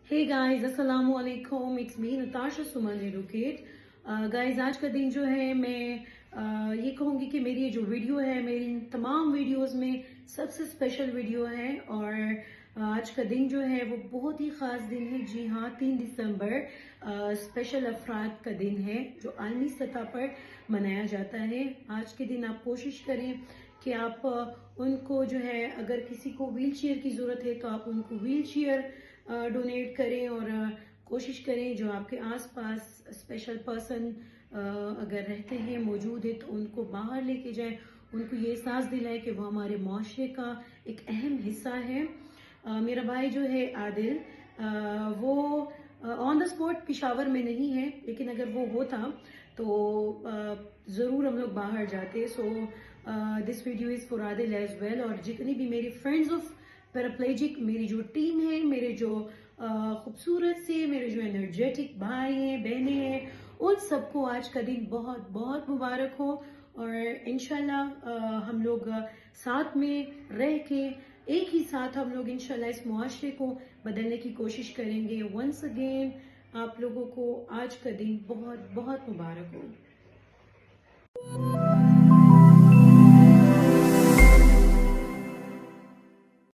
Hey guys, अस्सलाम वालेकुम, it's me Natasha Suman advocate. Guys आज का दिन जो है मैं ये कहूँगी कि मेरी ये जो वीडियो है मेरी इन तमाम वीडियोस में सबसे स्पेशल वीडियो है। और आज का दिन जो है वो बहुत ही ख़ास दिन है। जी हाँ, 3 दिसंबर स्पेशल अफराद का दिन है जो आलमी सतह पर मनाया जाता है। आज के दिन आप कोशिश करें कि आप उनको जो है, अगर किसी को व्हील चेयर की ज़रूरत है तो आप उनको व्हील चेयर डोनेट करें। और कोशिश करें जो आपके आसपास स्पेशल पर्सन अगर रहते हैं, मौजूद है, तो उनको बाहर लेके जाएं, उनको ये एहसास दिलाएं कि वो हमारे माशरे का एक अहम हिस्सा है। मेरा भाई जो है आदिल, वो ऑन द स्पॉट पिशावर में नहीं है, लेकिन अगर वो होता तो ज़रूर हम लोग बाहर जाते। So this video is for Adil as well. और जितनी भी मेरी फ्रेंड्स ऑफ पैराप्लेजिक, मेरी जो टीम है, मेरे जो खूबसूरत से मेरे जो एनर्जेटिक भाई हैं, बहनें हैं, उन सबको आज का दिन बहुत बहुत मुबारक हो। और इंशाल्लाह हम लोग साथ में रह के एक ही साथ हम लोग इंशाल्लाह इस मुआशरे को बदलने की कोशिश करेंगे। वंस अगेन आप लोगों को आज का दिन बहुत बहुत मुबारक हो।